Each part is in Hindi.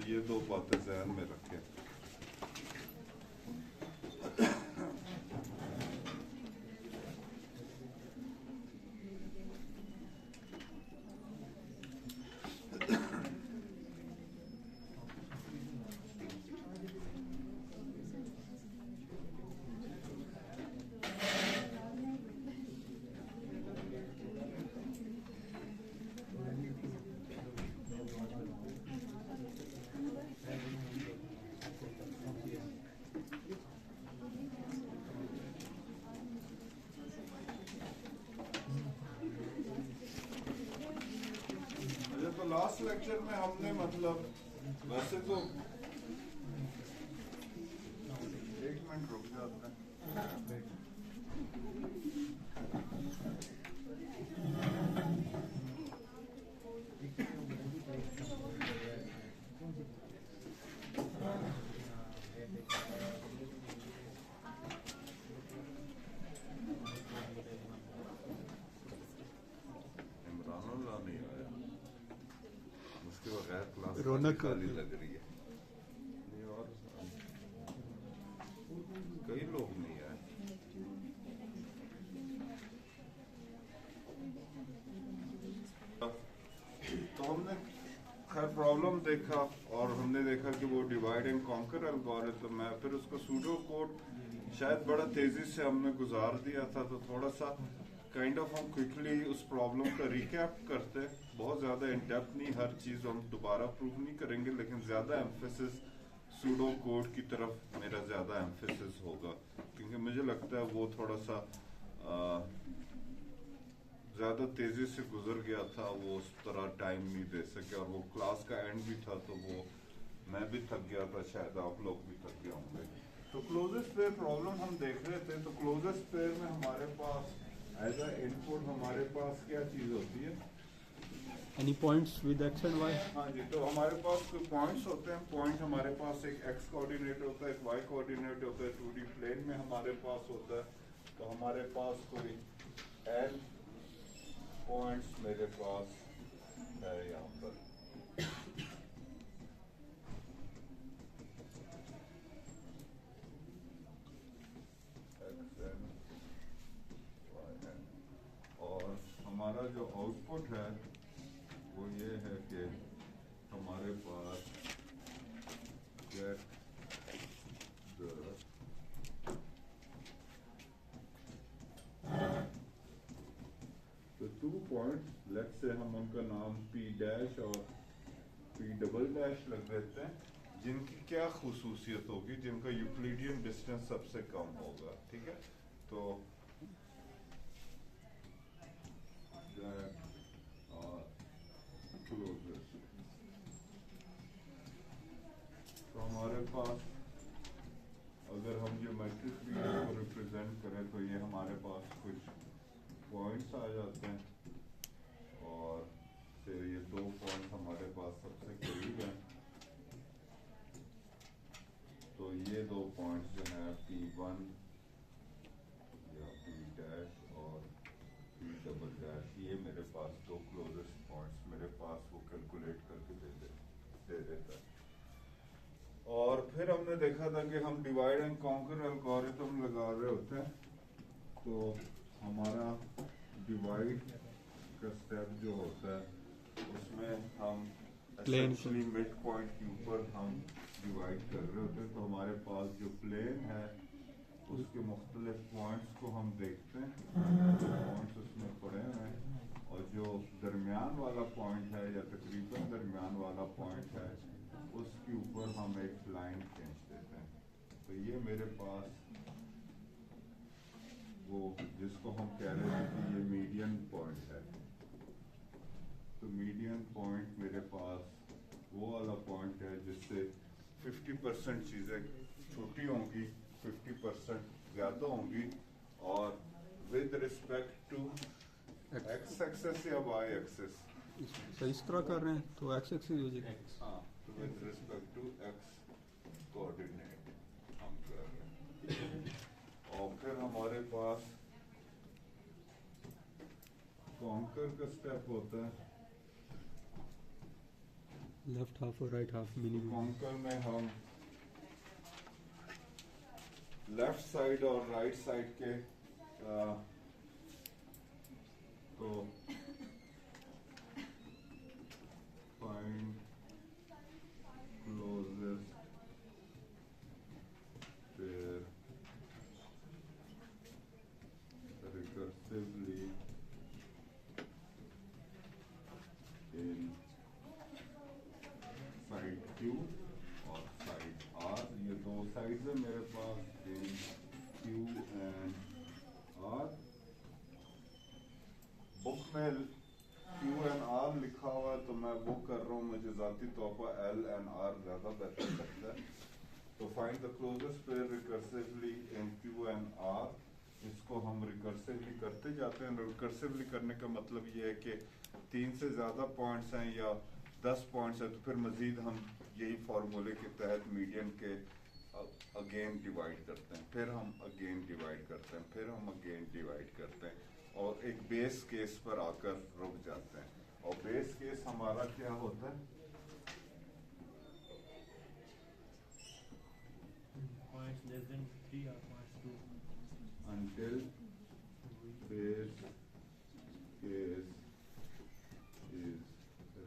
ये दो बातें ज़हन में रखें। तो लास्ट लेक्चर में हमने मतलब वैसे तो एक मिनट रुक जाते हैं। इमरानुल्लाह नहीं आया, उसके बगैर क्लास रौनक खाली लग रही है। नहीं और कई लोग नहीं आए। तो हमने खैर प्रॉब्लम देखा और हमने देखा कि वो डिवाइड एंड कॉन्कर एल्गोरिथम है। फिर उसको सूडो कोड शायद बड़ा तेजी से हमने गुजार दिया था, तो थोड़ा सा काइंड ऑफ हम क्विकली उस प्रॉब्लम का रिकैप करते हैं। बहुत ज्यादा इन डेप्थ नहीं, हर चीज हम दोबारा प्रूव नहीं करेंगे, लेकिन ज्यादा एम्फेसिस सूडो कोड की तरफ मेरा ज्यादा एम्फेसिस होगा, क्योंकि मुझे लगता है वो थोड़ा सा ज्यादा तेजी से गुजर गया था। वो उस तरह टाइम नहीं दे सके और वो क्लास का एंड भी था, तो वो मैं भी थक गया था, शायद आप लोग भी थक गए होंगे। तो क्लोजेस्ट पेयर प्रॉब्लम हम देख रहे थे। तो क्लोजेस्ट पेयर में हमारे पास एज अ इनपुट हमारे पास क्या चीज होती है? Any points with x and y. हाँ जी, तो हमारे पास कोई पॉइंट्स होते हैं। पॉइंट हमारे पास एक एक्स कोऑर्डिनेट होता है, एक वाई कोऑर्डिनेट होता है, 2D प्लेन में हमारे पास होता है। तो हमारे पास कोई एन पॉइंट्स मेरे पास है यहाँ पर। XN, YN, और हमारा जो आउटपुट है वो ये है कि हमारे पास गेट द तो 2 पॉइंट्स, लेट्स से हम उनका नाम P डैश और P डबल डैश लग देते हैं, जिनकी क्या खुसूसियत होगी, जिनका यूक्लिडियन डिस्टेंस सबसे कम होगा। ठीक है, तो हमारे पास अगर हम ज्योमेट्रिक को रिप्रेजेंट करें तो ये हमारे पास कुछ पॉइंट्स आ जाते हैं और फिर ये 2 पॉइंट हमारे पास सबसे करीब हैं। तो ये 2 पॉइंट्स जो है P1 या P डैश और P डबल डैश, ये मेरे पास 2 क्लोजेस्ट पॉइंट्स मेरे पास वो कैलकुलेट करके दे देता है। और फिर हमने देखा था कि हम डिवाइड एंड कॉन्कर एल्गोरिथम लगा रहे होते हैं, तो हमारा डिवाइड का स्टेप जो होता है उसमें हम एसेंशियली मिड पॉइंट के ऊपर हम डिवाइड कर रहे होते हैं। तो हमारे पास जो प्लेन है उसके मुख्तलिफ पॉइंट्स को हम देखते हैं, जो पॉइंट्स उसमें पड़े हुए हैं, और जो दरमियान वाला पॉइंट है या तकरीबन दरमियान वाला पॉइंट है उसके ऊपर हम एक लाइन खींच देते हैं। तो ये मेरे पास वो जिसको हम कह रहे थे कि ये मीडियन पॉइंट है। तो मीडियन पॉइंट मेरे पास वो वाला पॉइंट है जिससे 50% चीज़ें छोटी होंगी, 50% ज़्यादा होंगी, और with respect to x axis या वाई एक्सेस। इस तरह कर रहे हैं तो एक्स एक्सिस हो जाएगी। हाँ, तो with respect to x coordinate हम कर रहे हैं। और फिर हमारे पास कॉन्कर का स्टेप होता है। लेफ्ट हाफ और राइट हाफ मिनिमम। कॉन्कर में हम लेफ्ट साइड और राइट साइड के तो फाइंड क्लोजेस्ट पेयर रिकर्सिवली इन साइड Q और साइड R। ये दो साइड्स है मेरे पास इन Q एंड R। बुक में Q एंड R लिखा हुआ है तो मैं वो कर रहा हूँ, मुझे जाती तौर पर L एंड R ज्यादा बेहतर लगता है। तो find the closest pair recursively in Q and R। इसको हम रिकर्सिवली करते जाते हैं। रिकर्सिवली करने का मतलब ये है कि 3 से ज्यादा पॉइंट्स हैं या 10 पॉइंट्स है तो फिर मजीद हम यही फार्मूले के तहत मीडियन के अगेन डिवाइड करते हैं, फिर हम अगेन डिवाइड करते हैं, फिर हम अगेन डिवाइड करते हैं और एक बेस केस पर आकर रुक जाते हैं। और बेस केस हमारा क्या होता है? Points less than 3 or points 2. Until base case is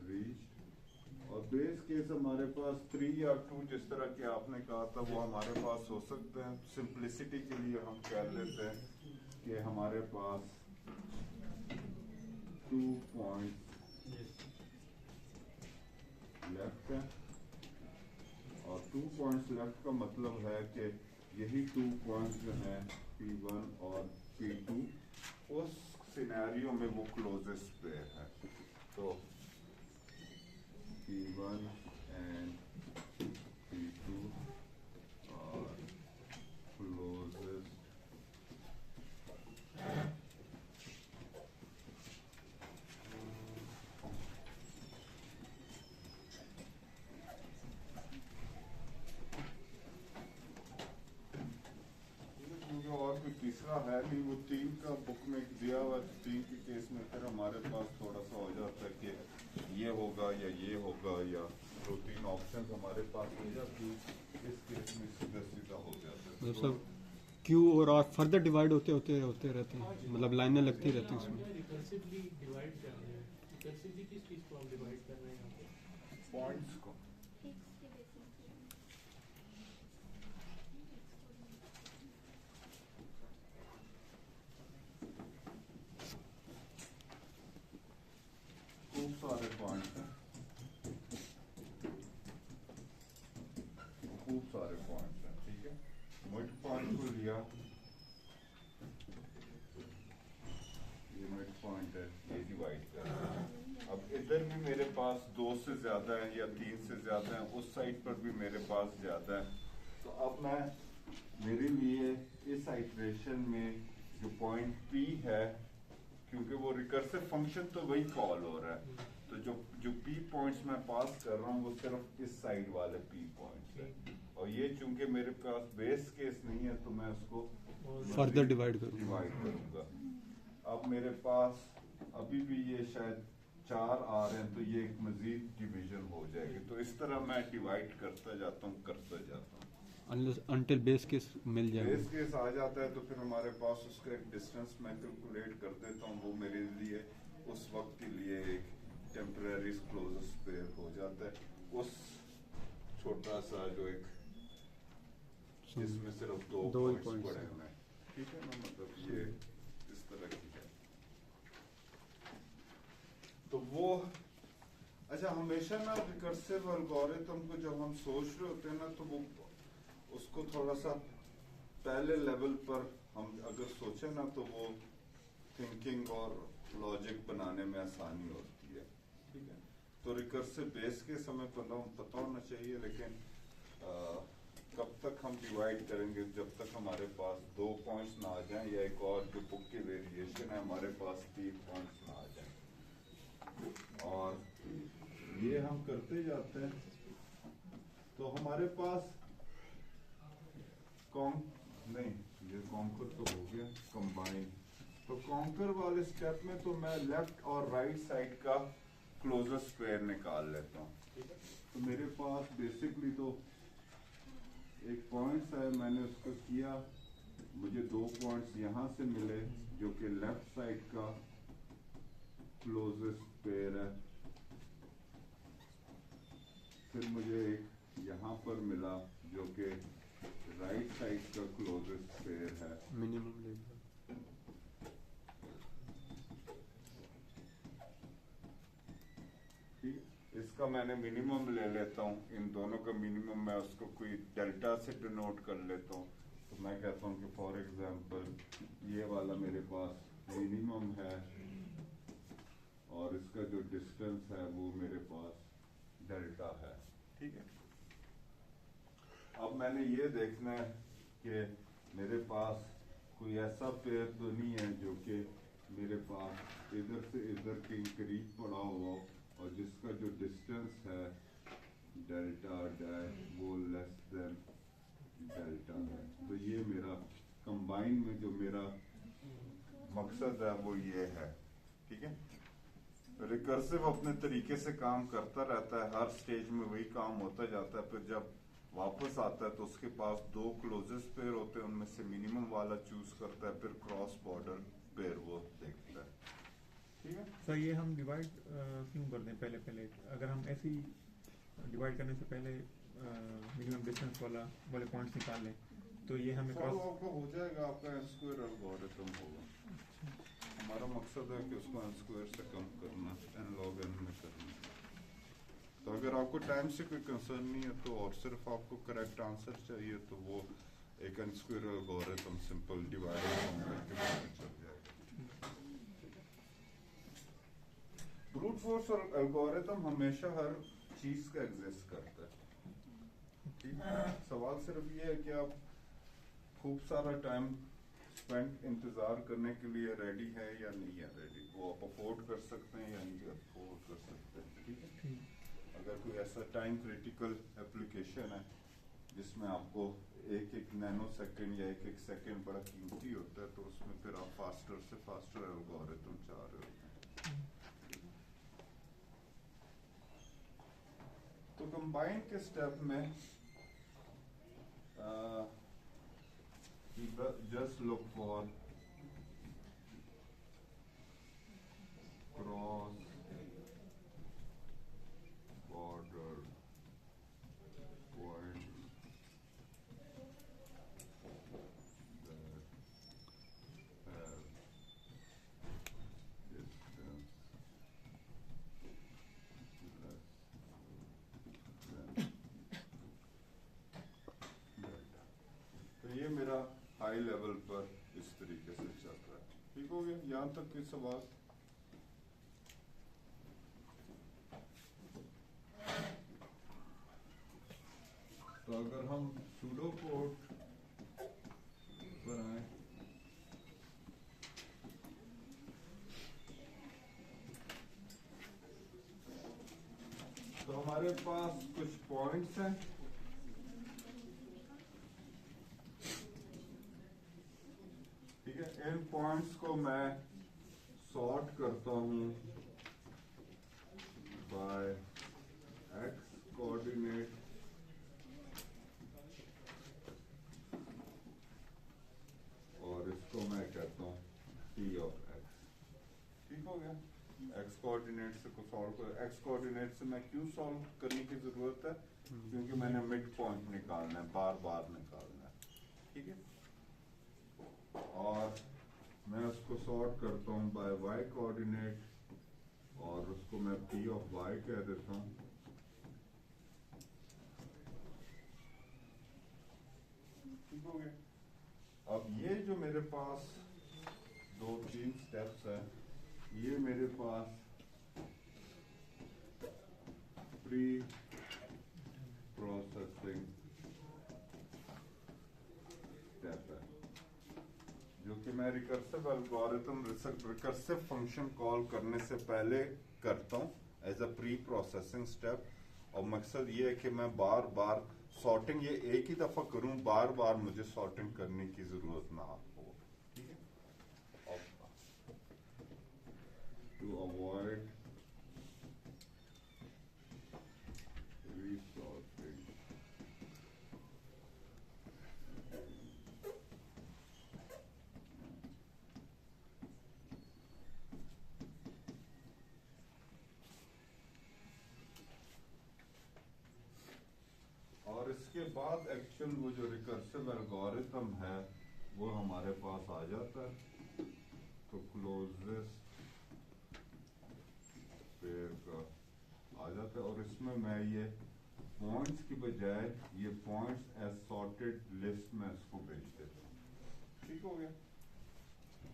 reached। और बेस केस हमारे पास 3 या 2 जिस तरह के आपने कहा था वो हमारे पास हो सकते हैं। सिंप्लिसिटी के लिए हम कह लेते हैं कि हमारे पास 2 पॉइंट्स लेफ्ट है और 2 पॉइंट्स लेफ्ट का मतलब है कि यही 2 पॉइंट्स जो हैं P1 और P2 उस सिनेरियो में वो क्लोजेस्ट पेयर है। तो P1 एंड P2 और क्लोजेस्ट और कोई तीसरा है नहीं, वो 3 का बुक में दिया हुआ है। 3 के केस में फिर हमारे पास थोड़ा सा हो जाता है कि ये होगा या ये होगा या 2-3 ऑप्शन हमारे पास हो जाती है। इस केस में सीधा सीधा हो जाता है। मतलब सब Q और R फर्दर डिवाइड होते रहते हैं, मतलब लाइनें लगती रहती हैं इसमें। रिकर्सिवली डिवाइड कर रहे हैं। रिकर्सिवली किस चीज को हम डिवाइड कर रहे हैं यहाँ पे? पॉइंट्स को खूब सारे पॉइंट्स हैं, खूब सारे पॉइंट्स हैं। ठीक है, मिड पॉइंट को लिया, ये मिड पॉइंट है, ये डिवाइड कर रहा है। अब इधर भी मेरे पास 2 से ज्यादा है या 3 से ज्यादा है, उस साइड पर भी मेरे पास ज्यादा है। तो अब मैं मेरे लिए इस आइटरेशन में जो पॉइंट P है, क्योंकि वो रिकर्सिव फंक्शन तो वही कॉल हो रहा है, तो जो P पॉइंट्स मैं पास कर रहा हूँ वो सिर्फ इस साइड वाले P पॉइंट्स है। और ये चूंकि मेरे पास बेस केस नहीं है तो मैं उसको फर्दर डिवाइड करूँगा। करूंगा। अब मेरे पास अभी भी ये शायद 4 आ रहे हैं तो ये एक मजीद डिवीजन हो जाएगी। तो इस तरह मैं डिवाइड करता जाता हूँ अनटिल बेस केस मिल जाए। बेस केस आ जाता है तो फिर हमारे पास उसका एक डिस्टेंस मैं कैलकुलेट कर देता हूँ, वो मेरे लिए उस वक्त के लिए एक टेम्परेरी क्लोजेस्ट पेयर हो जाता है। उस छोटा सा जो एक जिसमें सिर्फ 2 पॉइंट्स पड़े हुए हैं। ठीक है ना, मतलब ये इस तरह की है। तो वो अच्छा, हमेशा ना रिकर्सिव एल्गोरिथम को जब हम सोच रहे होते हैं ना तो वो उसको थोड़ा सा पहले लेवल पर हम अगर सोचें ना तो वो थिंकिंग और लॉजिक बनाने में आसानी होती है। ठीक है, तो रिकर्सिव बेस के समय पता होना चाहिए, लेकिन कब तक हम डिवाइड करेंगे? जब तक हमारे पास 2 पॉइंट्स ना आ जाएं या एक और जो बुक की वेरिएशन है हमारे पास 3 पॉइंट्स ना आ जाएं। और ये हम करते जाते हैं तो हमारे पास नहीं, ये कॉन्कर तो हो गया कंबाइन। तो कॉन्कर वाले स्टेप में तो मैं लेफ्ट और राइट साइड का क्लोजेस्ट पेयर निकाल लेता हूँ। ठीक है। तो मेरे पास बेसिकली तो एक पॉइंट्स है, मैंने उसको किया, मुझे 2 पॉइंट्स यहाँ से मिले जो कि लेफ्ट साइड का क्लोजेस्ट पेयर है, फिर मुझे एक यहाँ पर मिला जो कि राइट साइड का क्लोजेस्ट पेयर है। मिनिमम ले लिया। ठीक, इसका मैंने मिनिमम ले लेता हूँ, इन दोनों का मिनिमम मैं उसको कोई डेल्टा से डिनोट कर लेता हूँ। तो मैं कहता हूँ कि फॉर एग्जांपल ये वाला मेरे पास मिनिमम है और इसका जो डिस्टेंस है वो मेरे पास डेल्टा है। ठीक है, अब मैंने ये देखना है कि मेरे पास कोई ऐसा पेयर तो नहीं है जो कि मेरे पास इधर से इधर के करीब पड़ा हुआ और जिसका जो डिस्टेंस है डेल्टा डैश वो लेस देन डेल्टा है। तो ये मेरा कंबाइन में जो मेरा मकसद है वो ये है। ठीक है, रिकर्सिव अपने तरीके से काम करता रहता है, हर स्टेज में वही काम होता जाता है, फिर जब वापस आता है तो उसके पास 2 क्लोजेस्ट पेयर होते हैं, उनमें से मिनिमम वाला चूज करता है, फिर क्रॉस बॉर्डर पेयर वो देखता है। ठीक है सर, ये हम डिवाइड क्यों करते हैं पहले अगर हम ऐसे ही डिवाइड करने से पहले मिनिमम डिस्टेंस वाले पॉइंट्स निकाल लें तो ये हमें फॉलो आपका हो जाएगा, आपका n स्क्वायर एल्गोरिथम होगा। हमारा मकसद है कि उसको n स्क्वायर से कम करना, n log n में करना। तो अगर आपको टाइम से कोई कंसर्न नहीं है तो और सिर्फ आपको करेक्ट आंसर चाहिए तो वो एक n square algorithm simple divide करके चल जाएगा। ब्रूट फोर्स और एल्गोरिथम हमेशा हर चीज का एग्जिस्ट करता है। ठीक है, सवाल सिर्फ ये है कि आप खूब सारा टाइम स्पेंड इंतजार करने के लिए रेडी है या नहीं है रेडी, वो आप अफोर्ड कर सकते हैं या नहीं अफोर्ड कर सकते हैं। ठीक है, अगर कोई ऐसा टाइम क्रिटिकल एप्लीकेशन है जिसमें आपको एक नैनो सेकंड या एक सेकंड बड़ा कीमती होता है तो उसमें फिर आप फास्टर से फास्टर एल्गोरिथम चाह रहे होते हैं। तो कंबाइन के स्टेप में just look for cross border point that have distance less than delta। तो ये मेरा हाई लेवल पर इस तरीके से चल रहा है। ठीक हो गया, यहाँ तक कोई सवाल? तो अगर हम सूडो कोड पर आए तो हमारे पास कुछ पॉइंट्स हैं। ठीक है, इन पॉइंट्स को मैं सॉर्ट करता हूं बाय एक्स कोऑर्डिनेट और इसको मैं कहता हूं p ऑफ x। ठीक हो गया, एक्स कोऑर्डिनेट से को सॉल्व कर, एक्स कोऑर्डिनेट से मैं क्यों सॉल्व करने की जरूरत है, क्योंकि मैंने मिड पॉइंट निकालना है, बार बार निकालना है। ठीक है, और मैं उसको सॉर्ट करता हूँ बाय y कोऑर्डिनेट और उसको मैं p ऑफ y कह देता हूँ। ठीक हो गया, अब ये जो मेरे पास 2-3 स्टेप्स है, ये मेरे पास प्री प्रोसेसिंग स्टेप है जो कि मैं recursive algorithm recursive function call करने से पहले करता हूँ as a preprocessing step. और मकसद ये है कि मैं बार बार सॉर्टिंग ये एक ही दफा करूं, बार बार मुझे सॉर्टिंग करने की जरूरत ना हो। ठीक है, टू अवॉइड उसके बाद एक्चुअल वो जो रिकर्सिव एल्गोरिथम है वो हमारे पास आ जाता है। तो क्लोजेस्ट पेयर का आ जाता है और इसमें मैं ये पॉइंट्स की बजाय ये पॉइंट्स एज सॉर्टेड लिस्ट में इसको भेज देता हूँ। ठीक हो गया,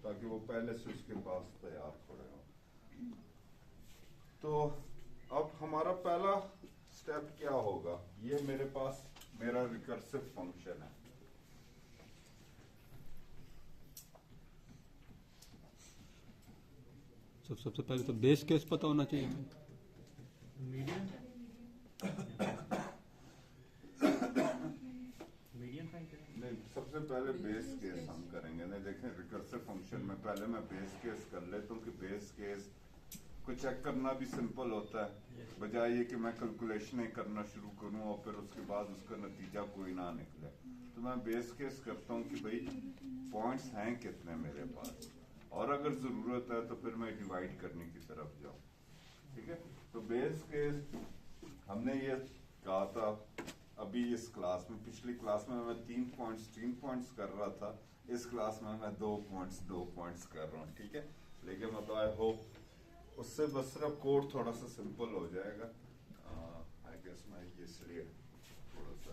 ताकि वो पहले से उसके पास तैयार खड़े हो। तो अब हमारा पहला स्टेप क्या होगा, ये मेरे पास मेरा रिकर्सिव फंक्शन है। सबसे पहले तो बेस केस पता होना चाहिए। मीडियन फाइंड करें। नहीं, सबसे पहले बेस केस हम करेंगे। नहीं देखें, रिकर्सिव फंक्शन में पहले मैं बेस केस कर लेता हूँ कि बेस केस को चेक करना भी सिंपल होता है, बजाय ये कि मैं कैलकुलेशनें करना शुरू करूँ और फिर उसके बाद उसका नतीजा कोई ना निकले। तो मैं बेस केस करता हूँ कि भाई पॉइंट्स हैं कितने मेरे पास, और अगर जरूरत है तो फिर मैं डिवाइड करने की तरफ जाऊँ। ठीक है, तो बेस केस हमने ये कहा था अभी इस क्लास में। पिछली क्लास में मैं 3 पॉइंट्स कर रहा था, इस क्लास में मैं 2 पॉइंट्स कर रहा हूँ। ठीक है, लेकिन मतलब आई होप उससे बस सिर्फ कोड थोड़ा सा सिंपल हो जाएगा। आई गेस मैं इसलिए थोड़ा सा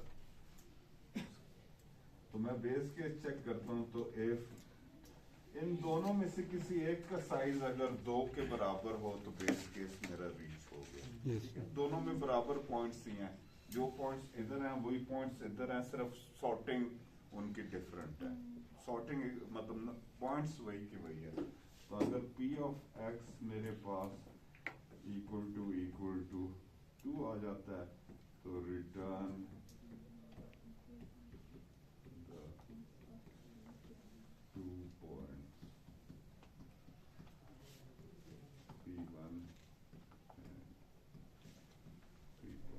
तो मैं बेस केस चेक करता हूँ। तो इफ इन दोनों में से किसी एक का साइज अगर 2 के बराबर हो तो बेस केस मेरा रीच हो गया। Yes. दोनों में बराबर पॉइंट्स ही हैं, जो पॉइंट्स इधर हैं वही पॉइंट्स इधर हैं, सिर्फ सॉर्टिंग उनकी डिफरेंट है। सॉर्टिंग मतलब पॉइंट्स वही की वही है। तो अगर p ऑफ x मेरे पास इक्वल टू 2 आ जाता है तो return the 2 points p1 and p2।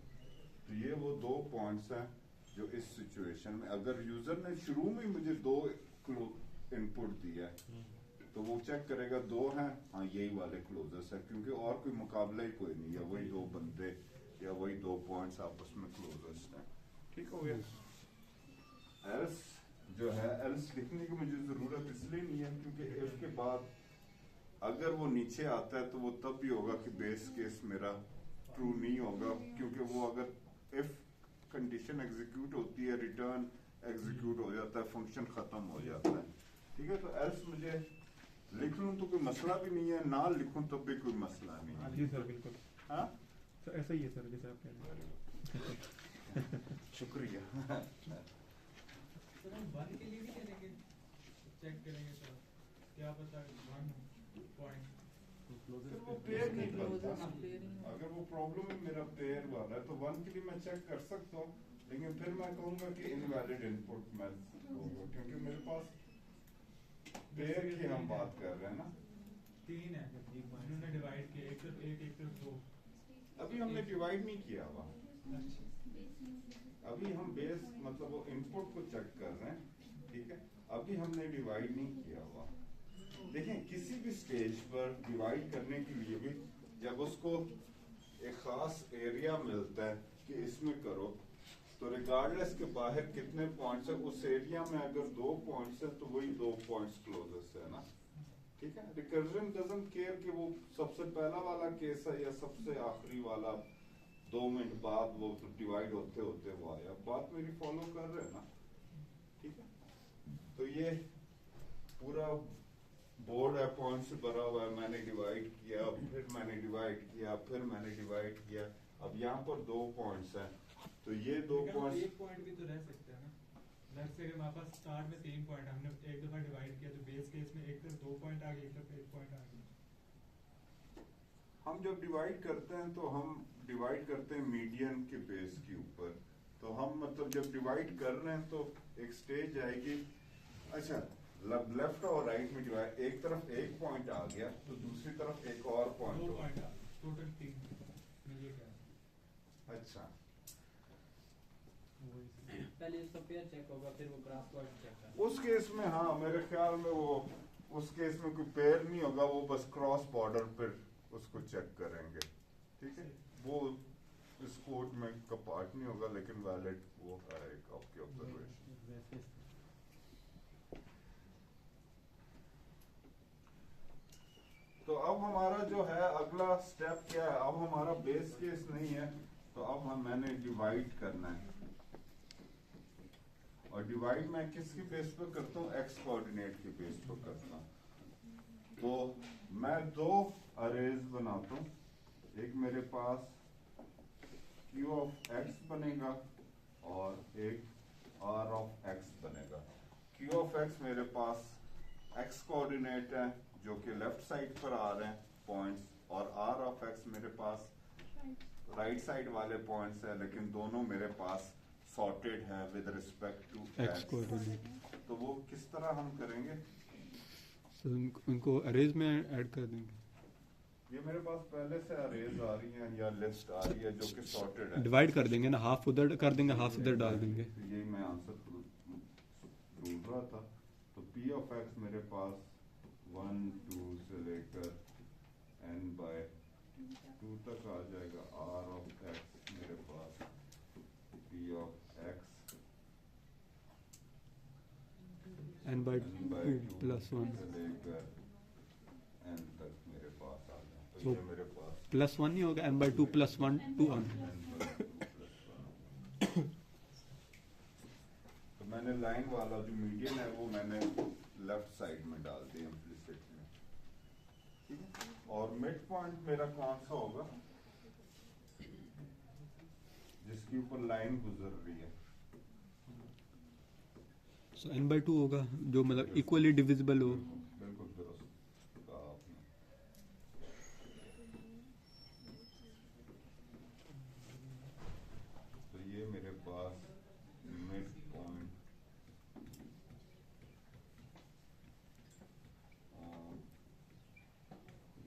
तो ये वो 2 पॉइंट्स हैं जो इस सिचुएशन में, अगर यूजर ने शुरू में मुझे 2 इनपुट दिया है तो वो चेक करेगा 2 हैं, हाँ यही वाले क्लोजेस्ट है, क्योंकि और कोई मुकाबला ही कोई नहीं है, वही 2 बंदे या वही 2 पॉइंट्स आपस में क्लोजेस्ट हैं। ठीक हो गया। एल्स जो है, एल्स लिखने की मुझे जरूरत इसलिए नहीं है क्योंकि इफ के बाद अगर वो नीचे आता है तो वो तब भी होगा कि बेस केस मेरा ट्रू नहीं होगा, क्योंकि वो अगर इफ कंडीशन एग्जीक्यूट होती है रिटर्न एग्जीक्यूट हो जाता है, फंक्शन खत्म हो जाता है। ठीक है, तो एल्स मुझे लिख लूं तो कोई मसला भी नहीं है, ना लिखूं तो भी कोई मसला नहीं है। जी सर, बिल्कुल। हाँ, सर ऐसा ही है सर, जैसे आप कह रहे हैं। शुक्रिया। सर हम 1 के लिए भी करेंगे, चेक करेंगे सर, क्या पता 1 पॉइंट फिर वो पेयर नहीं बनता ना। अगर वो प्रॉब्लम है मेरा पेयर वाला है तो 1 के लिए मैं चेक कर सकता हूँ, लेकिन फिर मैं कहूंगा कि इनवैलिड इनपुट मैं दूंगा, क्योंकि मेरे पास पेयर की हम बात कर रहे हैं ना। 3 है, इन्होंने डिवाइड किया, एक तरफ 1 एक तरफ 2। अभी हमने डिवाइड नहीं किया हुआ, अभी हम बेस मतलब वो इनपुट को चेक कर रहे हैं। ठीक है, अभी हमने डिवाइड नहीं किया हुआ। देखें, किसी भी स्टेज पर डिवाइड करने के लिए भी जब उसको एक खास एरिया मिलता है कि इसमें करो, तो रिगार्डलेस के बाहर कितने पॉइंट्स है, उस एरिया में अगर 2 पॉइंट्स है तो वही 2 पॉइंट्स क्लोजेस्ट है ना। ठीक है, रिकर्जन डजंट केयर कि वो सबसे पहला वाला केस है या सबसे आखिरी वाला, 2 मिनट बाद वो डिवाइड होते होते वो आया। बात मेरी फॉलो कर रहे हैं ना। ठीक है, तो ये पूरा बोर्ड है पॉइंट से भरा हुआ है, मैंने डिवाइड किया, फिर मैंने डिवाइड किया, फिर मैंने डिवाइड किया। अब यहाँ पर 2 पॉइंट्स हैं, तो ये 2 पॉइंट्स, एक पॉइंट भी तो रह सकता है ना। लेट्स से हमारे पास स्टार्ट में 3 पॉइंट, हमने एक दफा डिवाइड किया तो बेस केस में एक तरफ 2 पॉइंट आ गए, एक तरफ 1 पॉइंट आ गया। हम जब डिवाइड करते हैं तो हम डिवाइड करते हैं मीडियन के बेस के ऊपर। तो हम मतलब जब डिवाइड कर रहे हैं तो एक स्टेज आएगी, अच्छा लेफ्ट और राइट में डिवाइड, एक तरफ 1 पॉइंट आ गया तो दूसरी तरफ एक और पॉइंट 2 हो पॉइंट गया। आ गए, टोटल 3 ये क्या है। अच्छा, पहले उसका पेयर चेक होगा, फिर वो क्रॉस वर्ड चेक करेगा। उस केस में हाँ मेरे ख्याल में वो उस केस में कोई पेयर नहीं होगा, वो बस क्रॉस बॉर्डर पर उसको चेक करेंगे। ठीक है, वो इस कोड में का पार्ट नहीं होगा, लेकिन वैलिड वो है एक आपकी ऑब्जर्वेशन। तो अब हमारा जो है अगला स्टेप क्या है, अब हमारा बेस केस नहीं है, तो अब मैंने डिवाइड करना है। और डिवाइड मैं किसके बेस पर करता हूँ, एक्स कोऑर्डिनेट के बेस पर करता हूँ। तो मैं दो अरेज बनाता हूँ, एक मेरे पास Q ऑफ x बनेगा और एक R ऑफ x बनेगा। Q ऑफ x मेरे पास x कोऑर्डिनेट है जो कि लेफ्ट साइड पर आ रहे हैं पॉइंट्स, और R ऑफ x मेरे पास राइट साइड वाले पॉइंट्स है, लेकिन दोनों मेरे पास सॉर्टेड है with respect to x x। Coordinate. तो वो किस तरह हम करेंगे, तो इनको अरेज में ऐड कर देंगे। ये मेरे पास पहले से अरेज आ रही है या लिस्ट आ रही है जो कि सॉर्टेड है, डिवाइड कर देंगे ना, हाफ उधर कर देंगे, हाफ इधर डाल देंगे। तो यही मैं आंसर ढूंढ रहा था। तो P ऑफ x मेरे पास 1 2 से लेकर n/2 तक आ जाएगा। R ऑफ x मेरे पास P of x n/2 plus 1 से लेकर n तक मेरे पास आ जाए। तो तो ये मेरे पास प्लस 1 नहीं होगा, n/2 प्लस 1 2 1। तो मैंने लाइन वाला जो मीडियन है वो मैंने लेफ्ट साइड में डाल दिया इम्प्लिसिट में, ठीक है। और मिड पॉइंट मेरा कौन सा होगा, जिसके ऊपर लाइन गुजर रही है। सो n/2 होगा जो मतलब इक्वली डिविजिबल हो। बिल्कुल दुरुस्त कहा आपने। तो ये मेरे पास mid point on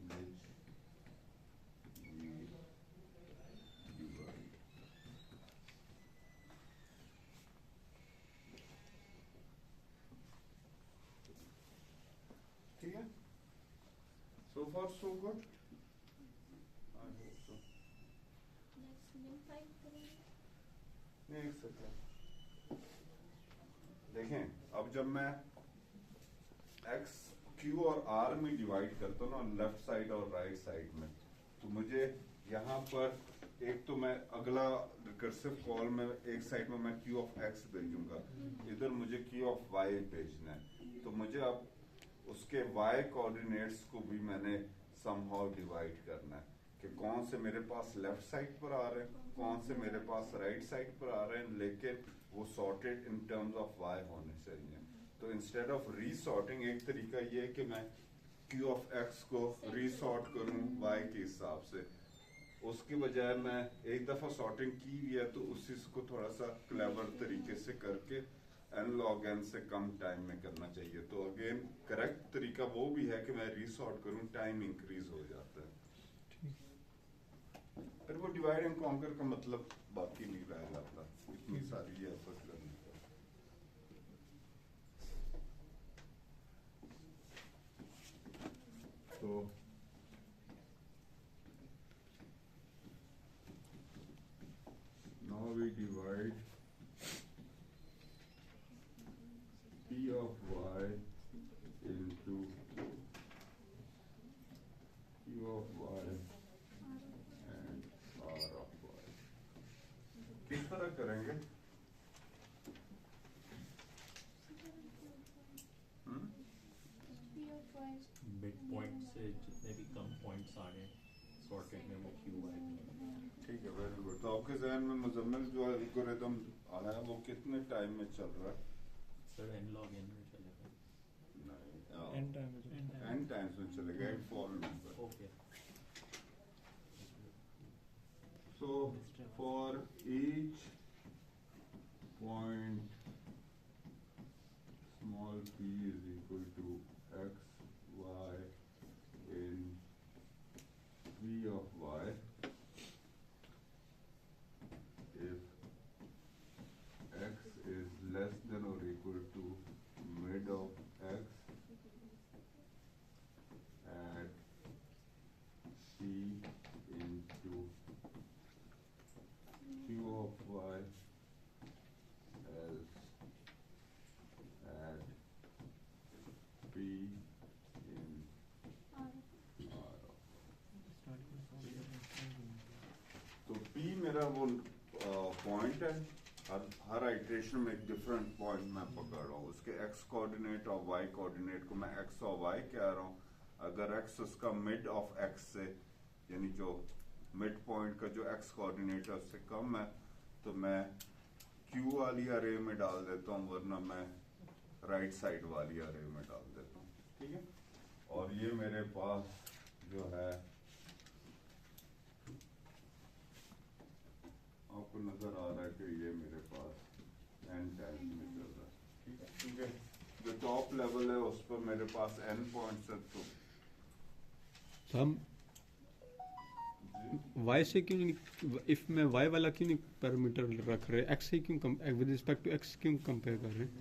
which we divide। ठीक है, so far so good, I hope so। एक सेकंड देखें, अब जब मैं x q और r में डिवाइड करता हूँ ना, लेफ्ट साइड और राइट साइड में, तो मुझे यहाँ पर एक तो मैं अगला रिकर्सिव कॉल में एक साइड में मैं q ऑफ x भेजूंगा, इधर मुझे q ऑफ y भेजना है। तो मुझे अब उसके y कोऑर्डिनेट्स को भी मैंने समहाउ डिवाइड करना है कि कौन से मेरे पास लेफ्ट साइड पर आ रहे हैं, कौन से मेरे पास राइट साइड पर आ रहे हैं, लेकिन वो sorted in terms of y होने चाहिए। तो इंस्टेड ऑफ रीसॉर्टिंग, एक तरीका ये है कि मैं q ऑफ x को रीसॉर्ट करूं y के हिसाब से, उसके बजाय मैं एक दफा सॉर्टिंग की हुई है तो उसी को थोड़ा सा क्लेवर तरीके से करके n log n से कम टाइम में करना चाहिए। तो अगेन करेक्ट तरीका वो भी है कि मैं रीसॉर्ट करूं, टाइम इंक्रीज हो जाता है। फिर वो डिवाइड एंड कॉन्कर का मतलब बाकी नहीं रह जाता, इतनी सारी एफर्ट करने का। तो now we divide P of y into Q of y and R of y। किस तरह करेंगे? मिड पॉइंट से जितने भी कम पॉइंट्स आ रहे सॉर्टेड में वो क्यू आएगा। ठीक है, वेरी गुड। तो आपके जहन में मुजम्मिल जो एल्गोरिथम आया है वो कितने टाइम में चल रहा है? सर n log n में चलेगा। नहीं, एन टाइम n टाइम्स में चलेगा, एक for number. Okay So for each point small p is equal to x, y in v of y, if x is less than or equal to mid of x at p into मेरा वो पॉइंट है, हर आइट्रेशन में एक डिफरेंट पॉइंट मैं पकड़ रहा हूँ। उसके एक्स कोऑर्डिनेट और वाई कोऑर्डिनेट को मैं एक्स और वाई कह रहा हूँ। अगर एक्स उसका मिड ऑफ एक्स से, यानी जो मिड पॉइंट का जो एक्स कोऑर्डिनेट है उससे कम है, तो मैं क्यू वाली अरे में डाल देता हूँ, वरना मैं राइट साइड वाली अरे में डाल देता हूँ। ठीक है, और ये मेरे पास जो है आपको नजर आ रहा है कि ये मेरे पास n टाइम्स में चल रहा है। ठीक है, क्योंकि जो टॉप लेवल है उस पर मेरे पास n पॉइंट्स है, तो हम y से क्यों नहीं, इफ मैं y वाला क्यों नहीं पैरामीटर रख रहे, x से क्यों विद रिस्पेक्ट टू x क्यों कंपेयर कर रहे हैं?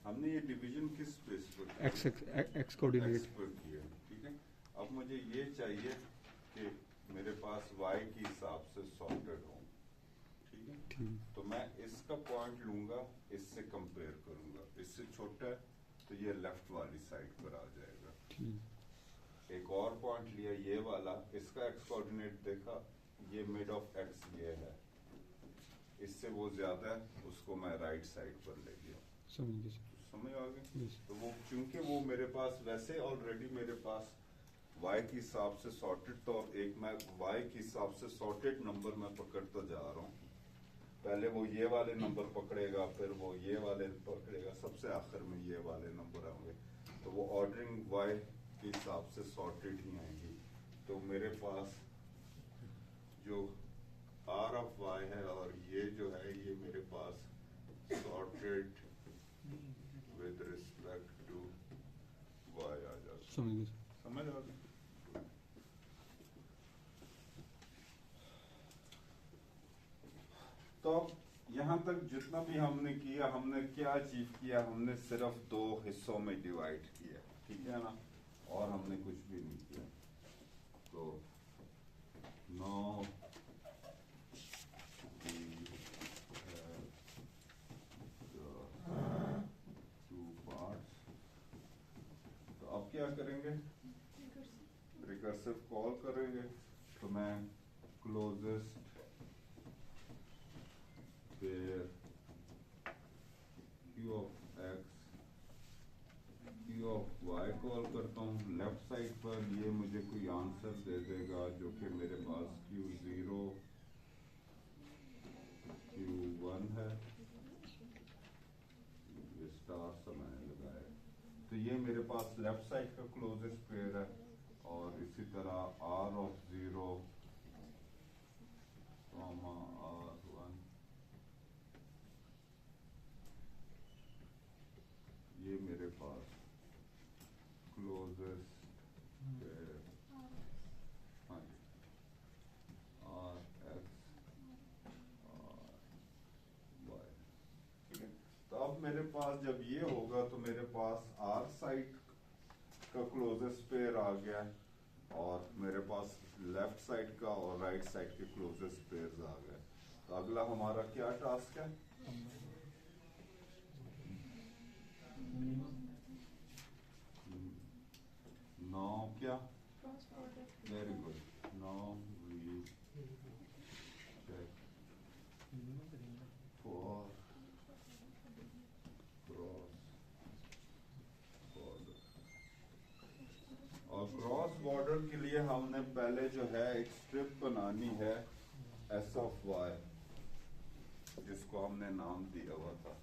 हमने ये डिवीजन किस बेस पर किया? x coordinate. X पर किया। ठीक है, अब मुझे ये चाहिए कि मेरे पास y के हिसाब से सॉर्टेड हो। ठीक है, ठीक, तो मैं इसका पॉइंट लूंगा, इससे कंपेयर करूंगा, इससे छोटा है तो ये लेफ्ट वाली साइड पर आ जाएगा। ठीक, एक और पॉइंट लिया ये वाला, इसका एक्स कोऑर्डिनेट देखा, ये मिड ऑफ एक्स ये है, इससे वो ज्यादा है, उसको मैं राइट साइड पर ले गया। समझ गए सर। समझ आ गए? Yes. तो वो चूंकि वो मेरे पास वैसे ऑलरेडी मेरे पास y के हिसाब से सॉर्टेड, तो एक मैं y के हिसाब से सॉर्टेड नंबर मैं पकड़ता जा रहा हूँ। पहले वो ये वाले नंबर पकड़ेगा, फिर वो ये वाले पकड़ेगा, सबसे आखिर में ये वाले नंबर आएंगे, तो वो ऑर्डरिंग y के हिसाब से सॉर्टेड ही आएंगी। तो मेरे पास जो r ऑफ y है और ये जो है, ये मेरे पास sorted with respect to y आ जाता। समझ गए सर। समझ आ गई? तो यहाँ तक जितना भी हमने किया, हमने क्या अचीव किया? हमने सिर्फ 2 हिस्सों में डिवाइड किया, ठीक है ना, और हमने कुछ भी नहीं किया। तो 9 2 पार्ट्स। तो अब क्या करेंगे? रिकर्सिव कॉल करेंगे। तो मैं closest pair q of x q of y call करता हूँ। लेफ्ट साइड पर ये मुझे कोई आंसर दे देगा जो कि मेरे पास q0 q1 है, ये स्टार समय लगाए। तो ये मेरे पास लेफ्ट साइड का क्लोजेस्ट पेयर है, और इसी तरह r ऑफ 0 r1 ये मेरे पास क्लोजेस्ट पेयर, हाँ जी, r x r y। ठीक है, तो अब मेरे पास जब ये होगा तो मेरे पास r साइड का क्लोजेस्ट पेयर आ गया, और मेरे पास लेफ्ट साइड का और राइट साइड के क्लोजेस्ट पेयर्स आ गए। तो अगला हमारा क्या टास्क है? नौ क्या? Very good. Now we check for cross border. और क्रॉस बॉर्डर के लिए हमने पहले जो है एक स्ट्रिप बनानी है एस ऑफ वाई, जिसको हमने नाम दिया हुआ था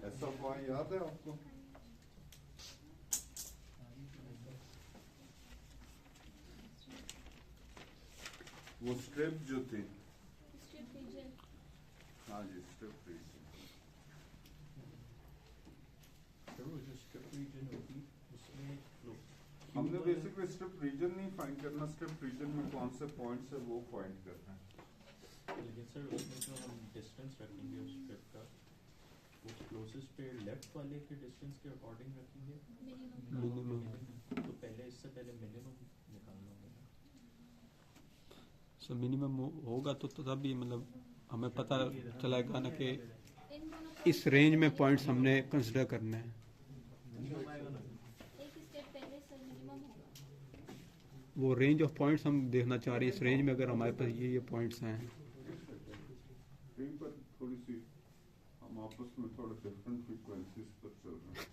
एस ऑफ वाई, याद है आपको? वो स्ट्रिप जो थी, हाँ जी, strip region. There was a strip region होती, उसमें look, हमने बेसिकली स्ट्रिप रीजन नहीं फाइंड करना, स्ट्रिप रीजन में कौन से पॉइंट्स है वो फाइंड करना है। लेकिन सर उसमें जो हम डिस्टेंस रखेंगे उस स्ट्रिप का, वो क्लोजेस्ट पे लेफ्ट वाले के डिस्टेंस के अकॉर्डिंग रखेंगे। मिनिमम। तो पहले इससे पहले मिनिमम निकालना होगा। सो मिनिमम होगा तो तभी मतलब हमें पता चलेगा ना कि इन दोनों इस रेंज में पॉइंट्स हमने कंसिडर करने हैं। एक स्टेप पहले सर मिनिमम होगा। वो रेंज ऑफ पॉइंट्स हम देखना चाह रहे हैं, इस रेंज में अगर हमारे पास ये पॉइंट्स हैं। कहीं पर थोड़ी सी हम आपस में थोड़ा डिफरेंट फ्रीक्वेंसीज पर चल रहे हैं।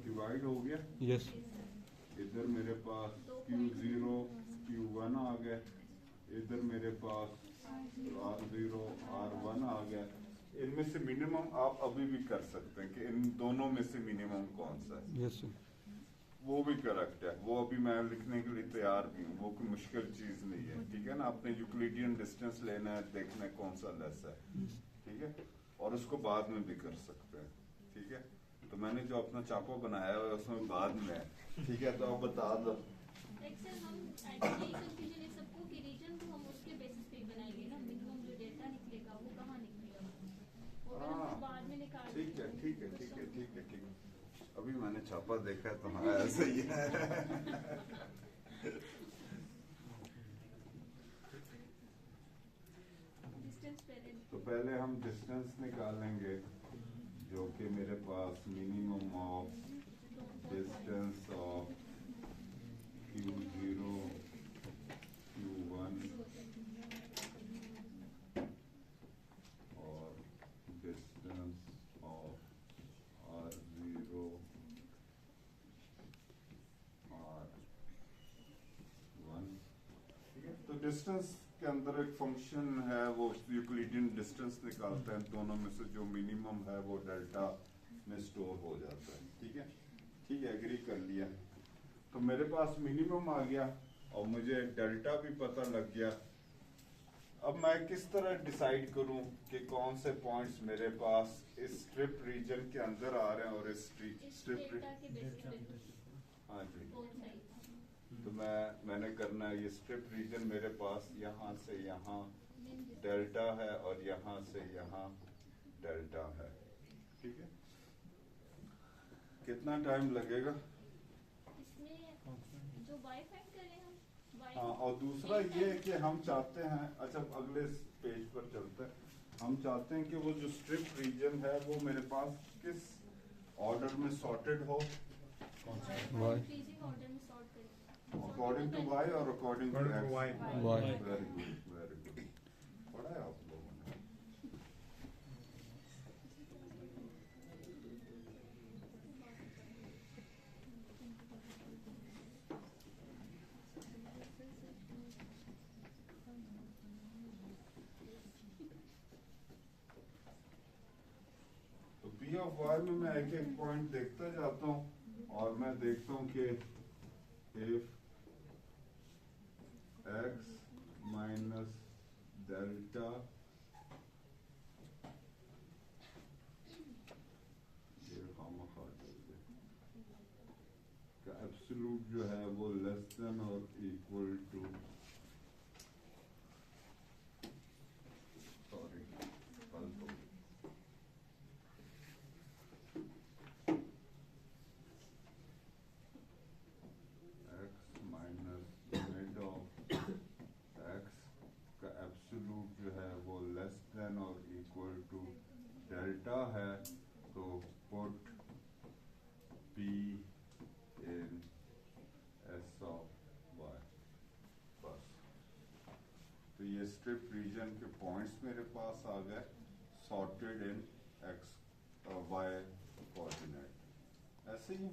डिवाइड हो गया। यस इधर मेरे पास Q0 Q1 आ गया, इधर मेरे पास R0 R1 आ गया। इनमें से मिनिमम आप अभी भी कर सकते हैं कि इन दोनों में से मिनिमम कौन सा है। यस वो भी करेक्ट है, वो अभी मैं लिखने के लिए तैयार भी हूँ, वो कोई मुश्किल चीज नहीं है। ठीक है ना, आपने यूक्लिडियन डिस्टेंस लेना है, देखना है कौन सा लेस है। ठीक है, और उसको बाद में भी कर सकते हैं। ठीक है, तो मैंने जो अपना चापा बनाया है उसमें बाद में है। ठीक है, तो आप बता दो। एक्सेल हम एक्चुअली कंफ्यूजन इस सबको कि रीजन को हम उसके बेसिस पे बनाएंगे ना, मिनिमम जो डेटा निकलेगा वो कहाँ निकलेगा, वो अगर हम बाद में निकाल ठीक है ठीक है ठीक है ठीक है ठीक है। अभी मैंने छापा देखा है तो हाँ ऐसा ही है। डिस्टेंस पहले तो पहले हम डिस्टेंस निकालेंगे जो कि मेरे पास minimum of distance of Q0 Q1 और डिस्टेंस ऑफ R0 R1। ठीक है, तो डिस्टेंस के अंदर एक फंक्शन है, वो यूक्लिडियन डिस्टेंस निकालता है, दोनों में से जो मिनिमम है वो डेल्टा में स्टोर हो जाता है। ठीक है ठीक है, एग्री कर लिया। तो मेरे पास मिनिमम आ गया और मुझे डेल्टा भी पता लग गया। अब मैं किस तरह डिसाइड करूं कि कौन से पॉइंट्स मेरे पास इस स्ट्रिप रीजन के अंदर आ रहे हैं और इस स्ट्रिप। डेटा के बेसिस पे हाँ जी, बोथ साइड तो मैंने करना है, ये स्ट्रिप रीजन मेरे पास यहाँ से यहाँ डेल्टा है और यहाँ से यहाँ डेल्टा है। ठीक है, कितना टाइम लगेगा? इसमें जो वाई फाइंड करें हम y हाँ, और दूसरा ये है कि हम चाहते हैं, अच्छा अगले पेज पर चलते हैं, हम चाहते हैं कि वो जो स्ट्रिप रीजन है वो मेरे पास किस ऑर्डर में सॉर्टेड हो, इंक्रीजिंग ऑर्डर में सॉर्ट करें अकॉर्डिंग टू y और according to According to y. x। Y। Very good very good, पढ़ा है आप लोगों ने। तो P ऑफ y में मैं एक एक पॉइंट देखता जाता हूँ और मैं देखता हूँ कि if x माइनस डेल्टा का एब्सोल्यूट जो है वो लेस देन और इक्वल टू, सॉरी गलत हो गया, x minus mid of x का एब्सोल्यूट जो है वो लेस देन और इक्वल टू डेल्टा है। तो put p in s of y, बस। तो ये स्ट्रिप रीजन के पॉइंट्स मेरे पास आ गए, sorted in x y coordinate. ऐसे ही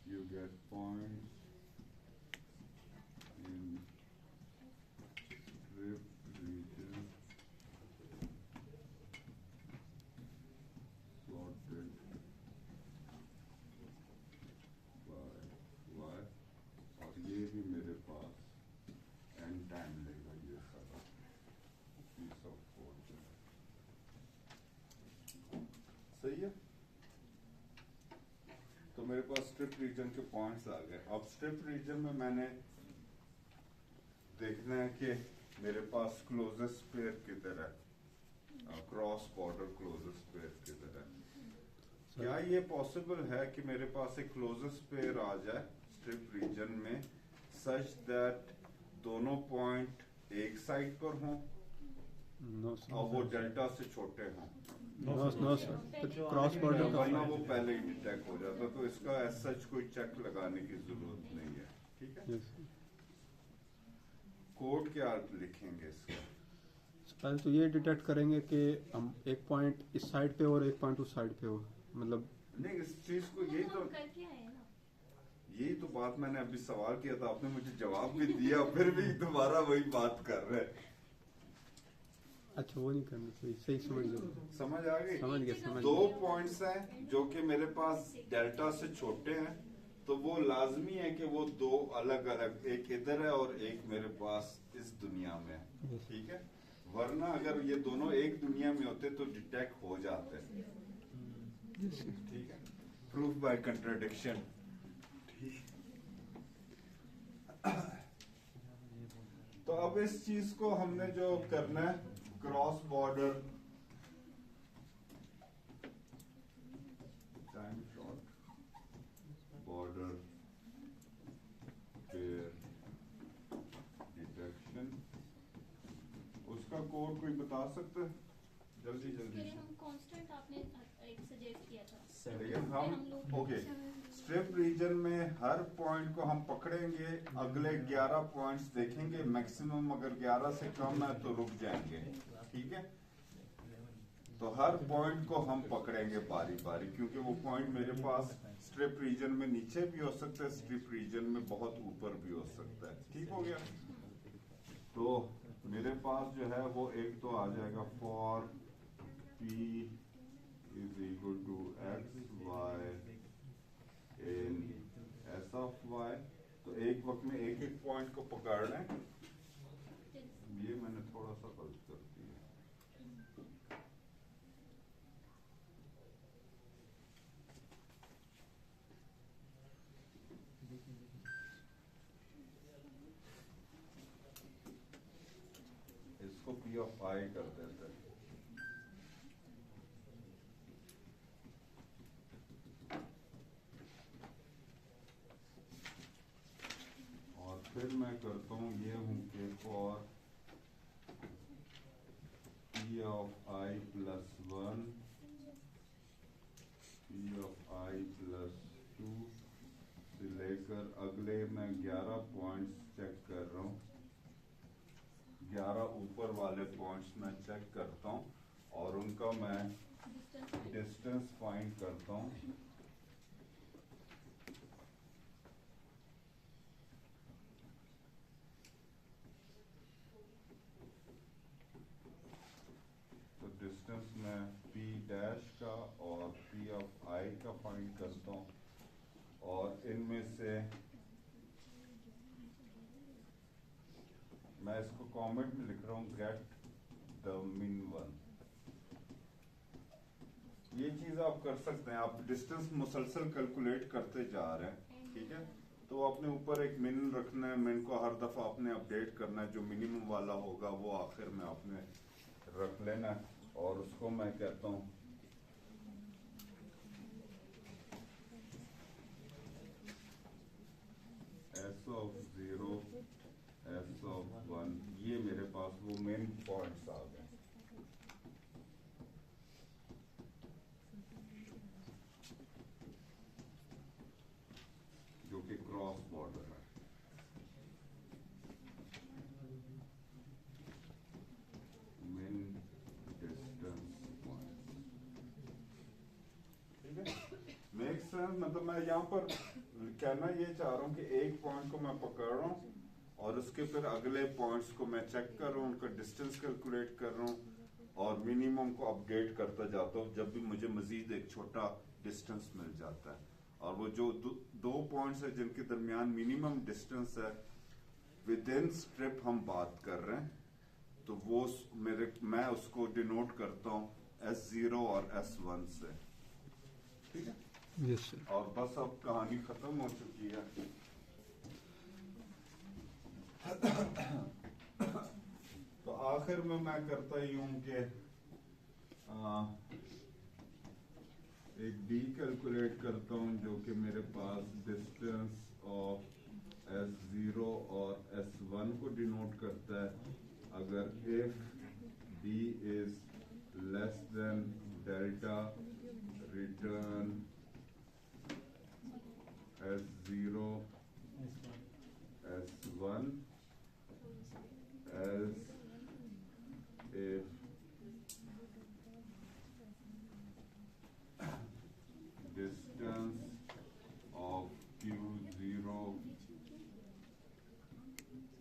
you get points in strip region sorted by y, और ये भी मेरे पास स्ट्रिप रीजन के पॉइंट्स आ गए। अब स्ट्रिप रीजन में मैंने देखना है कि मेरे पास क्लोजेस्ट पेयर किधर है, क्रॉस बॉर्डर क्लोजेस्ट पेयर किधर है। क्या ये पॉसिबल है कि मेरे पास एक क्लोजेस्ट पेयर आ जाए स्ट्रिप रीजन में सच दैट दोनों पॉइंट एक साइड पर हों और वो डेल्टा से छोटे हों? नो सर, क्रॉस बॉर्डर का वरना वो पहले ही डिटेक्ट हो जाता, तो इसका एज सच कोई चेक लगाने की जरूरत नहीं है। ठीक है, यस। कोड क्या लिखेंगे इसका? पहले तो ये डिटेक्ट करेंगे कि हम एक पॉइंट इस साइड पे हो और एक पॉइंट उस साइड पे हो, मतलब नहीं, इस चीज को यही तो हम करके आए हैं ना। यही तो बात मैंने अभी सवाल किया था, आपने मुझे जवाब भी दिया, फिर भी दोबारा वही बात कर रहे हैं। अच्छा वो नहीं करना चाहिए, सही समझ गए, समझ आ गई? समझ गया समझ दो गया। पॉइंट्स हैं जो कि मेरे पास डेल्टा से छोटे हैं, तो वो लाजमी है कि वो दो अलग अलग, एक इधर है और एक मेरे पास इस दुनिया में है। ठीक है, वरना अगर ये दोनों एक दुनिया में होते तो डिटेक्ट हो जाते। ठीक है, प्रूफ बाय कंट्राडिक्शन। ठीक, तो अब इस चीज को हमने जो करना है, cross border time short border pair detection, उसका कोड कोई बता सकते हैं? जल्दी उसके जल्दी लिए हम कांस्टेंट आपने एक सजेस्ट किया था। लेकिन हम लोग ओके स्ट्रिप रीजन में हर पॉइंट को हम पकड़ेंगे, अगले 11 पॉइंट्स देखेंगे, मैक्सिमम अगर 11 से कम है तो रुक जाएंगे। ठीक है, तो हर पॉइंट को हम पकड़ेंगे बारी बारी, क्योंकि वो पॉइंट मेरे पास स्ट्रिप रीजन में नीचे भी हो सकता है, स्ट्रिप रीजन में बहुत ऊपर भी हो सकता है। ठीक हो गया, तो मेरे पास जो है वो एक तो आ जाएगा for P is equal to x y in s of y, तो एक वक्त में एक एक पॉइंट को पकड़ना है। ये मैंने थोड़ा सा गलत कर दिया। इसको P of I कर देते हैं। और फिर मैं करता हूँ ये हूँ कि for P of I plus 1, P of I plus 2 से लेकर अगले मैं 11 पॉइंट्स चेक कर रहा हूँ, 11 ऊपर वाले पॉइंट्स मैं चेक करता हूँ और उनका मैं डिस्टेंस फाइंड करता हूँ। तो डिस्टेंस मैं P डैश का और P ऑफ I का फाइंड करता हूँ, और इनमें से मैं इसको कमेंट में लिख रहा हूँ गेट द मीन वन। ये चीज आप कर सकते हैं, आप डिस्टेंस मुसलसल कैलकुलेट करते जा रहे हैं। ठीक है, तो अपने ऊपर एक मिन रखना है, मिन को हर दफा आपने अपडेट करना है, जो मिनिमम वाला होगा वो आखिर में आपने रख लेना है, और उसको मैं कहता हूँ S of 0, S of 1। ये मेरे पास वो मेन पॉइंट्स आ गए। जो कि क्रॉस बॉर्डर है। Main distance point. ठीक है, मेक सेंस? मतलब मैं यहाँ पर कहना ये चाह रहा हूँ कि एक पॉइंट को मैं पकड़ रहा हूँ और उसके फिर अगले पॉइंट्स को मैं चेक कर रहा हूँ, उनका डिस्टेंस कैलकुलेट कर रहा हूँ और मिनिमम को अपडेट करता जाता हूँ जब भी मुझे मजीद एक छोटा डिस्टेंस मिल जाता है। और वो जो दो पॉइंट्स है जिनके दरमियान मिनिमम डिस्टेंस है विद इन स्ट्रिप हम बात कर रहे हैं, तो वो मैं उसको डिनोट करता हूँ S0 और S1 से। ठीक है, यस सर। और बस अब कहानी खत्म हो चुकी है। तो आखिर में मैं करता ही हूं कि एक डी कैलकुलेट करता हूं जो कि मेरे पास डिस्टेंस ऑफ S0 और S1 को डिनोट करता है। अगर if D is less than delta return S0 S1 else if distance of Q0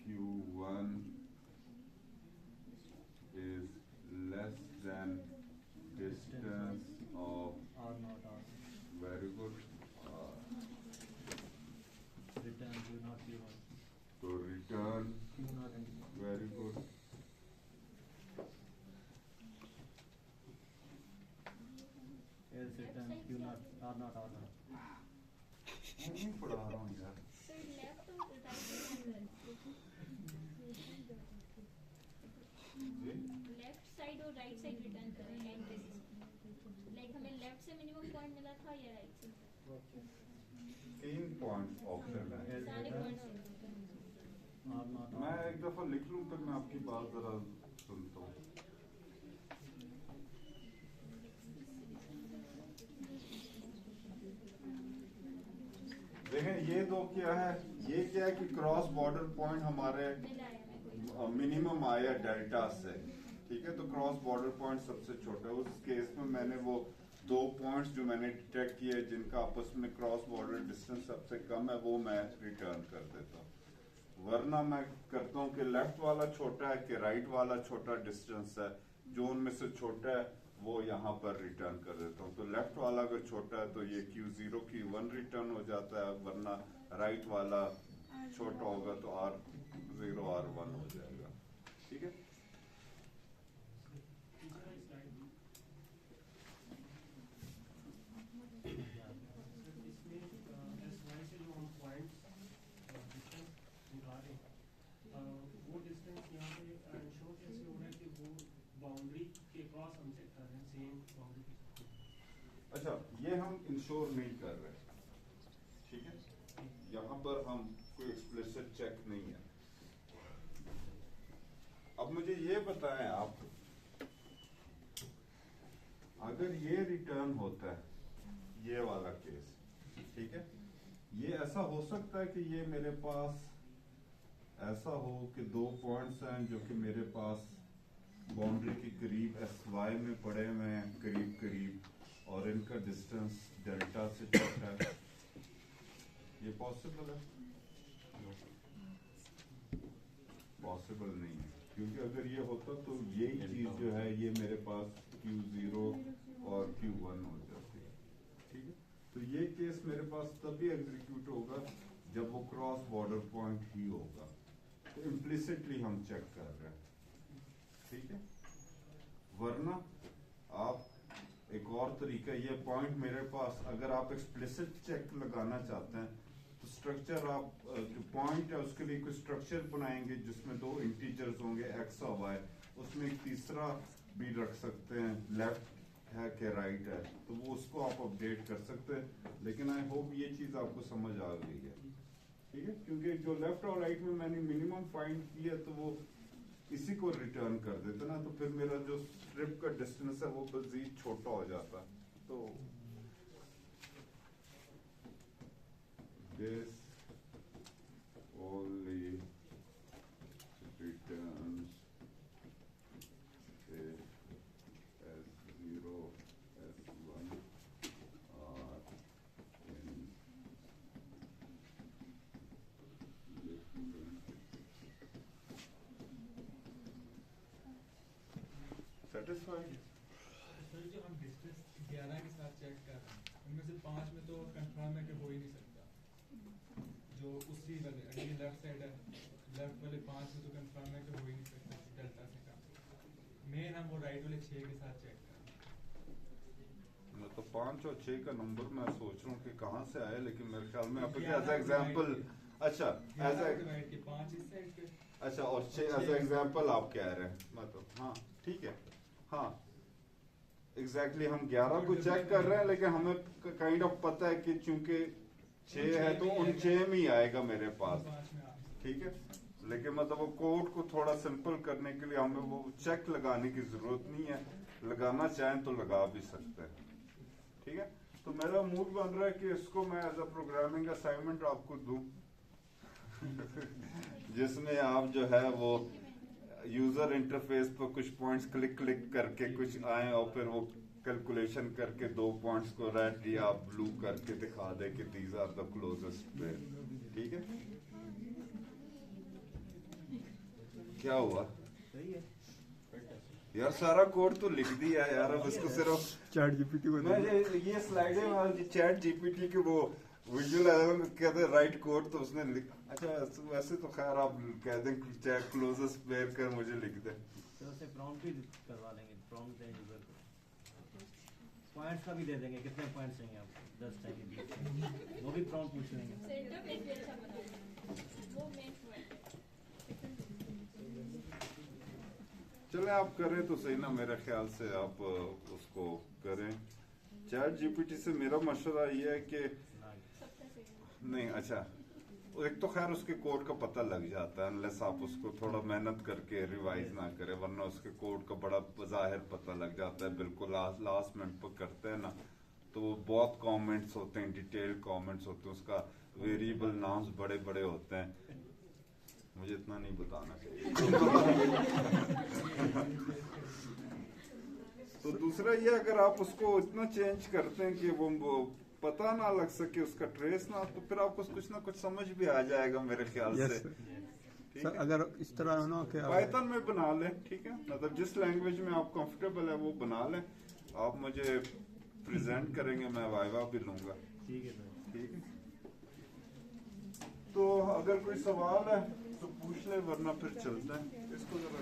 Q1 is less than distance of or not or very good return Q not Q1 to return Q not and very good else return Q not or not or not. नहीं पढ़ा रहा हूँ यार। So left or right hand जी लेफ्ट साइड और राइट साइड रिटर्न करें लाइन बेसिस लाइक हमें लेफ्ट से मिनिमम पॉइंट मिला था या राइट से 3 पॉइंट्स ऑप्शन है। सारे पॉइंट्स Or not or मैं not. एक दफा लिख लूँ तक मैं आपकी बात जरा सुनता हूँ। देखें ये दो क्या है, ये क्या है कि क्रॉस बॉर्डर पॉइंट हमारे मिला है हमें कोई मिनिमम आया डेल्टा से, ठीक है। तो क्रॉस बॉर्डर पॉइंट सबसे छोटा है। उस केस में मैंने वो 2 पॉइंट्स जो मैंने डिटेक्ट किए जिनका आपस में क्रॉस बॉर्डर डिस्टेंस सबसे कम है वो मैं रिटर्न कर देता हूँ। वरना मैं करता हूँ कि लेफ्ट वाला छोटा है कि राइट वाला छोटा डिस्टेंस है, जो उनमें से छोटा है वो यहाँ पर रिटर्न कर देता हूँ। तो लेफ्ट वाला अगर छोटा है तो ये Q0 Q1 रिटर्न हो जाता है, वरना राइट वाला छोटा होगा तो R0 R1 हो जाएगा, ठीक है। वो डिस्टेंस यहाँ पे शो कैसे हो रहा है कि वो बाउंड्री के क्रॉस हम चेक कर रहे हैं सेम बाउंड्री। अच्छा, ये हम इंश्योर नहीं कर रहे, ठीक है। यहाँ पर हम कोई एक्सप्लिसिट चेक नहीं है। अब मुझे ये बताएं आप, अगर ये रिटर्न होता है, ये वाला केस, ठीक है, ये ऐसा हो सकता है कि ये मेरे पास ऐसा हो कि 2 पॉइंट्स हैं जो कि मेरे पास बाउंड्री के करीब SY में पड़े हुए हैं करीब करीब, और इनका डिस्टेंस डेल्टा से छोटा है। ये पॉसिबल है? पॉसिबल नहीं है, क्योंकि अगर ये होता तो यही चीज जो है ये मेरे पास Q0 और Q1 हो जाती है, ठीक है। तो ये केस मेरे पास तभी एग्जीक्यूट होगा जब वो क्रॉस बॉर्डर पॉइंट ही होगा। तो इम्प्लिसिटली हम चेक कर रहे हैं, ठीक है। वरना आप एक और तरीका, ये पॉइंट मेरे पास अगर आप एक्सप्लिसिट चेक लगाना चाहते हैं तो स्ट्रक्चर आप जो पॉइंट है उसके लिए कोई स्ट्रक्चर बनाएंगे जिसमें 2 इंटीजर्स होंगे X और Y, उसमें एक तीसरा भी रख सकते हैं, लेफ्ट है कि राइट है, तो वो उसको आप अपडेट कर सकते हैं। लेकिन आई होप ये चीज आपको समझ आ गई है, ठीक है। क्योंकि जो लेफ्ट और राइट में मैंने मिनिमम फाइंड किया तो वो इसी को रिटर्न कर देते ना, तो फिर मेरा जो स्ट्रिप का डिस्टेंस है वो मजीद छोटा हो जाता। तो this only returns if S0 S1 are in satisfied? Sir जो हम डिस्टेंस 11 के साथ चेक कर रहे हैं उनमें से 5 में तो कंफर्म है कि हो ही नहीं सकता, जो उसी वाले अगर ये लेफ्ट साइड है, लेफ्ट वाले 5 में तो कंफर्म है कि हो ही नहीं सकता डेल्टा से कम। मेन हम वो राइट वाले 6 के साथ चेक कर रहे हैं। तो 5 और 6 का नंबर मैं सोच रहा हूँ कि कहाँ से आया, लेकिन मेरे ख्याल में आप एज 11 एग्जाम्पल, अच्छा एज 11 डिवाइड के 5 इस साइड पे, अच्छा और 6 एज एग्जाम्पल आप कह रहे हैं, मतलब हाँ ठीक है, हाँ एग्जैक्टली हम 11 को चेक कर रहे हैं, लेकिन हमें काइंड ऑफ पता है कि चूंकि 6 है तो उन 6 में ही आएगा मेरे पास, 5 में आ ठीक है। लेकिन मतलब वो कोड को थोड़ा सिंपल करने के लिए हमें वो चेक लगाने की जरूरत नहीं है, लगाना चाहें तो लगा भी सकते हैं, ठीक है। तो मेरा मूड बन रहा है कि इसको मैं एज अ प्रोग्रामिंग असाइनमेंट आपको दूं जिसमें आप जो है वो यूजर इंटरफेस पर कुछ पॉइंट्स क्लिक करके कुछ आए और फिर वो कैलकुलेशन करके 2 पॉइंट्स को रेड या ब्लू करके दिखा दे कि these are the closest pair, ठीक है। क्या हुआ सही है। यार, सारा कोड तो लिख दिया है यार, अब इसको सिर्फ चैट जीपीटी को मैं ये स्लाइडें वाली चैट जीपीटी के वो विजुअल कहते हैं राइट कोड, तो उसने अच्छा वैसे तो खैर आप कह दें चैट क्लोजेस्ट पेयर कर मुझे लिख दे, तो उससे प्रॉम्प्ट भी करवा लेंगे, प्रॉम्प्ट दें यूजर को, पॉइंट्स का भी दे देंगे, कितने पॉइंट्स चाहिए आपको, 10 चाहिए 20 चाहिए, वो भी प्रॉम्प्ट पूछ लेंगे। सेटअप एक भी अच्छा बना देना, वो मेन पॉइंट है। चले आप करें तो सही ना, मेरे ख्याल से आप उसको करें। चैट जीपीटी से मेरा मशवरा ये है कि सबसे सही नहीं, अच्छा एक तो खैर उसके कोड का पता लग जाता है अनलेस आप उसको थोड़ा मेहनत करके रिवाइज ना करें, वरना उसके कोड का बड़ा ज़ाहिर पता लग जाता है, बिल्कुल लास्ट मिनट पर करते हैं ना तो वो बहुत कमेंट्स होते हैं, डिटेल्ड कमेंट्स होते हैं, उसका वेरिएबल नाम्स बड़े बड़े होते हैं, मुझे इतना नहीं बताना चाहिए तो दूसरा ये, अगर आप उसको इतना चेंज करते हैं कि वो पता ना लग सके, उसका ट्रेस ना, तो फिर आपको कुछ ना कुछ समझ भी आ जाएगा मेरे ख्याल से। ठीक सर है? अगर इस तरह हो ना कि पाइथन में बना लें, ठीक है, मतलब जिस लैंग्वेज में आप कंफर्टेबल है वो बना लें, आप मुझे प्रेजेंट करेंगे, मैं वाइवा भी लूंगा, ठीक है सर। ठीक है। तो अगर कोई सवाल है तो पूछ ले, वरना फिर चलते हैं इसको जरा